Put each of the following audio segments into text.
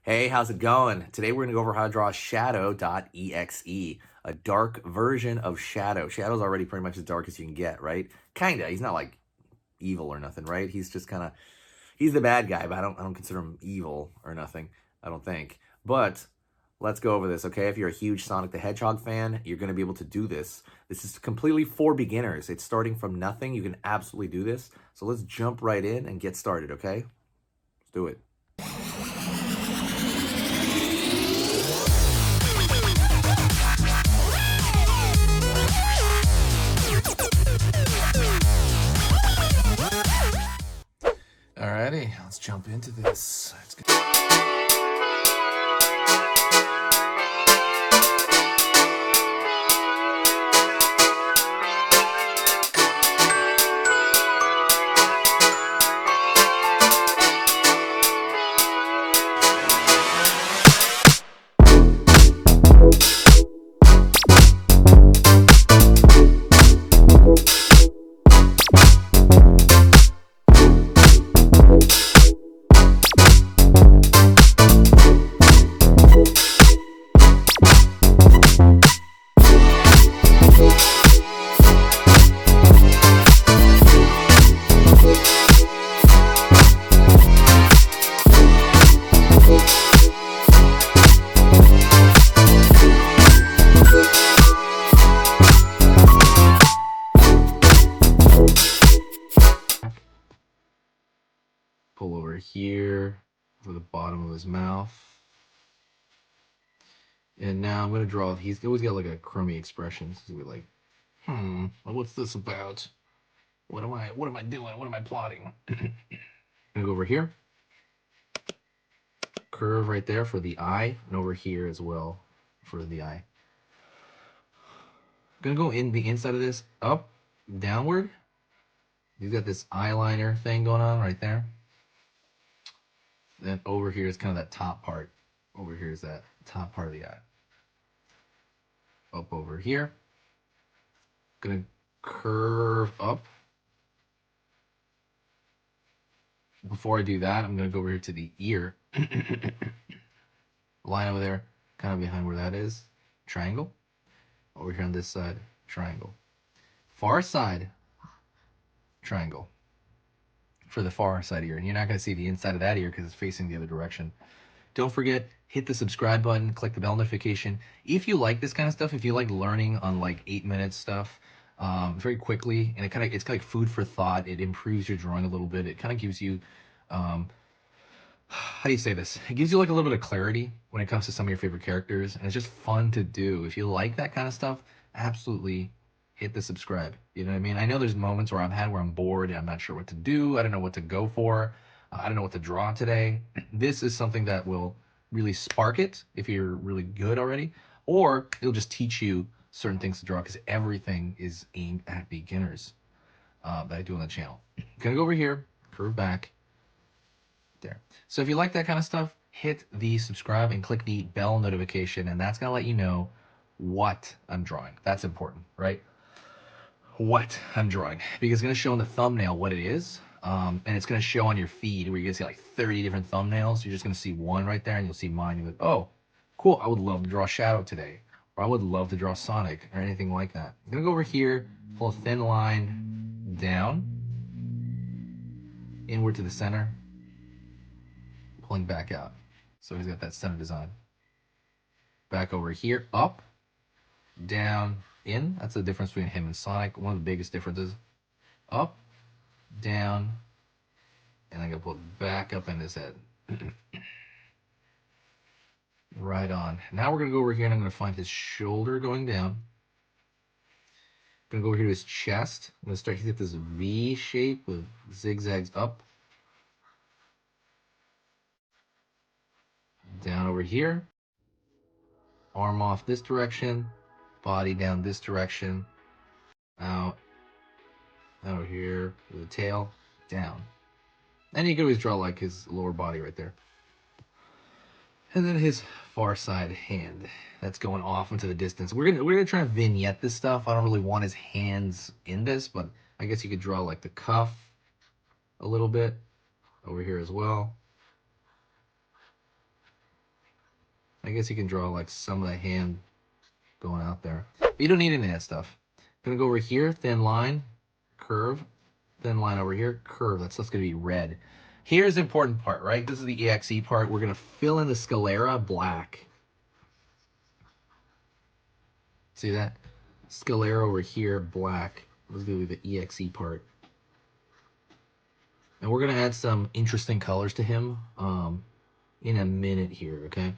Hey, how's it going? Today we're going to go over how to draw SHADOW.EXE, a dark version of Shadow. Shadow's already pretty much as dark as you can get, right? Kinda. He's not like evil or nothing, right? He's just kind of, he's the bad guy, but I don't consider him evil or nothing, I don't think. But let's go over this, okay? If you're a huge Sonic the Hedgehog fan, you're going to be able to do this. This is completely for beginners. It's starting from nothing. You can absolutely do this. So let's jump right in and get started, okay? Let's do it. Alrighty, let's jump into this. Let's go. Pull over here for the bottom of his mouth. And now I'm going to draw, he's always got like a crummy expression. So he'll be like, what's this about? What am I doing? What am I plotting? I'm going to go over here. Curve right there for the eye, and over here as well for the eye. I'm going to go in the inside of this, up, downward. He's got this eyeliner thing going on right there. Then over here is kind of that top part. Over here is that top part of the eye. Up over here. Gonna curve up. Before I do that, I'm gonna go over here to the ear. Line over there, kind of behind where that is. Triangle. Over here on this side, triangle. Far side, triangle. For the far side ear. And you're not gonna see the inside of that ear because it's facing the other direction. Don't forget, hit the subscribe button, click the bell notification. If you like this kind of stuff, if you like learning on like 8-minute stuff very quickly, and it's kind of like food for thought. It improves your drawing a little bit. It kind of gives you, how do you say this? It gives you like a little bit of clarity when it comes to some of your favorite characters, and it's just fun to do. If you like that kind of stuff, absolutely hit the subscribe. You know what I mean? I know there's moments where I'm bored and I'm not sure what to do. I don't know what to go for. I don't know what to draw today. This is something that will really spark it if you're really good already, or it'll just teach you certain things to draw because everything is aimed at beginners that I do on the channel. I'm gonna go over here, curve back, there. So if you like that kind of stuff, hit the subscribe and click the bell notification, and that's gonna let you know what I'm drawing. That's important, right? What I'm drawing, because it's going to show in the thumbnail what it is, and it's going to show on your feed where you're going to see like 30 different thumbnails. You're just going to see one right there, and you'll see mine. You're like, oh, cool, I would love to draw Shadow today, or I would love to draw Sonic, or anything like that. I'm going to go over here, pull a thin line down, inward to the center, pulling back out. So he's got that center design. Back over here, up, down, in. That's the difference between him and Sonic. One of the biggest differences. Up, down, and I'm going to pull it back up in his head. Right on. Now we're going to go over here and I'm going to find his shoulder going down. I'm going to go over here to his chest. I'm going to start to get this V shape with zigzags up. Down over here. Arm off this direction. Body down this direction. Out. Over here with the tail. Down. And you can always draw like his lower body right there. And then his far side hand that's going off into the distance. We're gonna try and vignette this stuff. I don't really want his hands in this, but I guess you could draw like the cuff a little bit over here as well. I guess you can draw like some of the hand going out there. But you don't need any of that stuff. I'm gonna go over here, thin line, curve, thin line over here, curve. That stuff's gonna be red. Here's the important part, right? This is the EXE part. We're gonna fill in the sclera black. See that? Sclera over here, black. This is gonna be the EXE part. And we're gonna add some interesting colors to him in a minute here, okay?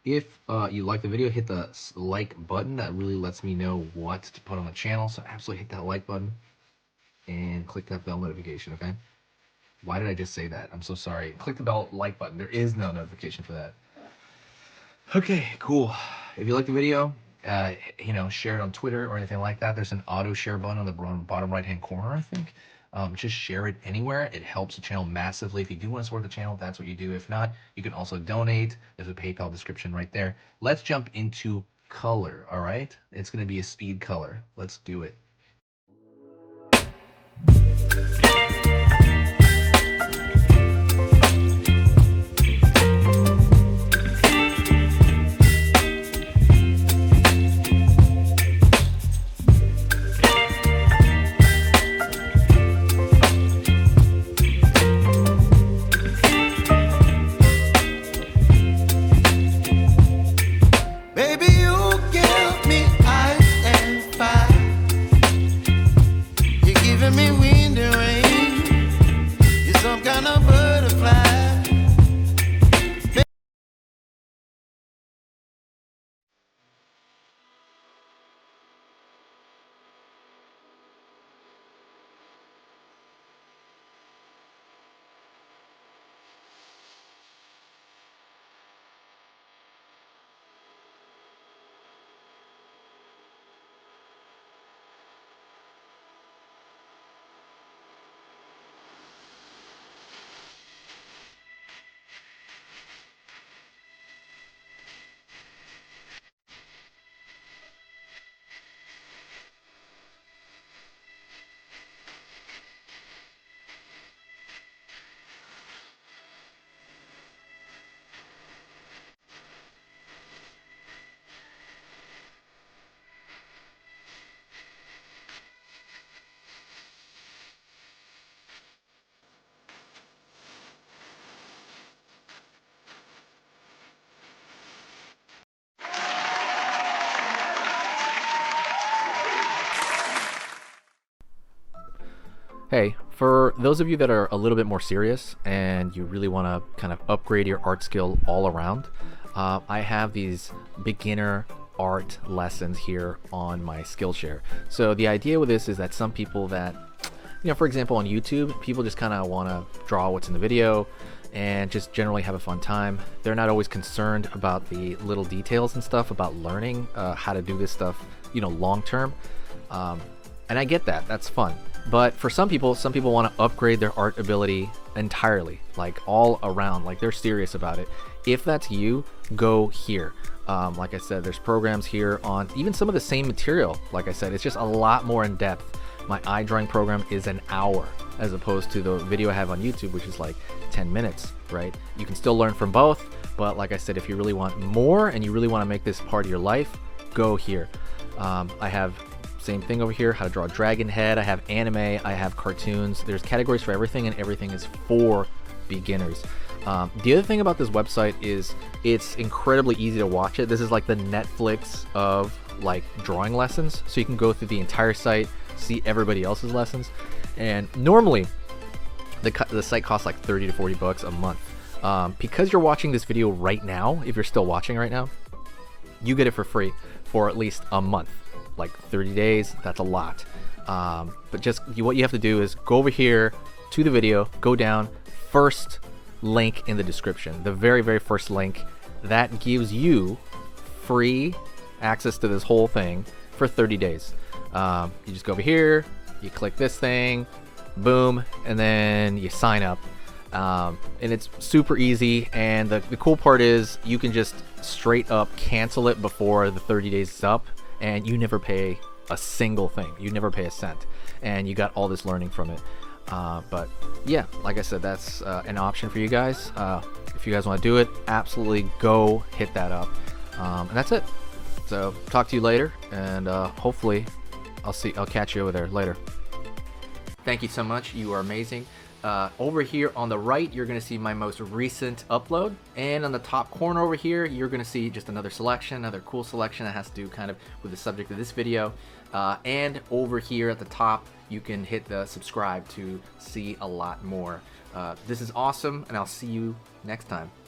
If you like the video, hit the like button. That really lets me know what to put on the channel. So absolutely hit that like button and click that bell notification, okay? Why did I just say that? I'm so sorry. Click the bell like button. There is no notification for that. Okay, cool. If you like the video, share it on Twitter or anything like that. There's an auto share button on the bottom right hand corner, I think. Just share it anywhere. It helps the channel massively. If you do want to support the channel, that's what you do. If not, you can also donate. There's a PayPal description right there. Let's jump into color, all right? It's going to be a speed color. Let's do it. Hey, for those of you that are a little bit more serious and you really want to kind of upgrade your art skill all around, I have these beginner art lessons here on my Skillshare. So the idea with this is that some people that, for example, on YouTube, people just kind of want to draw what's in the video and just generally have a fun time. They're not always concerned about the little details and stuff about learning how to do this stuff, long term. And I get that, that's fun. But for some people want to upgrade their art ability entirely, like all around, like they're serious about it. If that's you, go here. Like I said, there's programs here on even some of the same material. Like I said, it's just a lot more in depth. My eye drawing program is an hour as opposed to the video I have on YouTube, which is like 10 minutes, right? You can still learn from both, but like I said, if you really want more and you really want to make this part of your life, go here. I have same thing over here, how to draw a dragon head. I have anime, I have cartoons. There's categories for everything, and everything is for beginners. The other thing about this website is it's incredibly easy to watch it. This is like the Netflix of like drawing lessons. So you can go through the entire site, see everybody else's lessons. And normally the site costs like 30 to 40 bucks a month. Because you're watching this video right now, if you're still watching right now, you get it for free for at least a month. Like 30 days, that's a lot. But just what you have to do is go over here to the video, go down, first link in the description, the very, very first link. That gives you free access to this whole thing for 30 days. You just go over here, you click this thing, boom, and then you sign up. And it's super easy, and the cool part is you can just straight up cancel it before the 30 days is up, and you never pay a single thing. You never pay a cent, and you got all this learning from it. But yeah, like I said, that's an option for you guys. If you guys want to do it, absolutely go hit that up. And that's it. So talk to you later, and hopefully I'll catch you over there later. Thank you so much. You are amazing. Over here on the right, you're going to see my most recent upload, and on the top corner over here, you're going to see just another selection, another cool selection that has to do kind of with the subject of this video. And over here at the top, you can hit the subscribe to see a lot more. This is awesome, and I'll see you next time.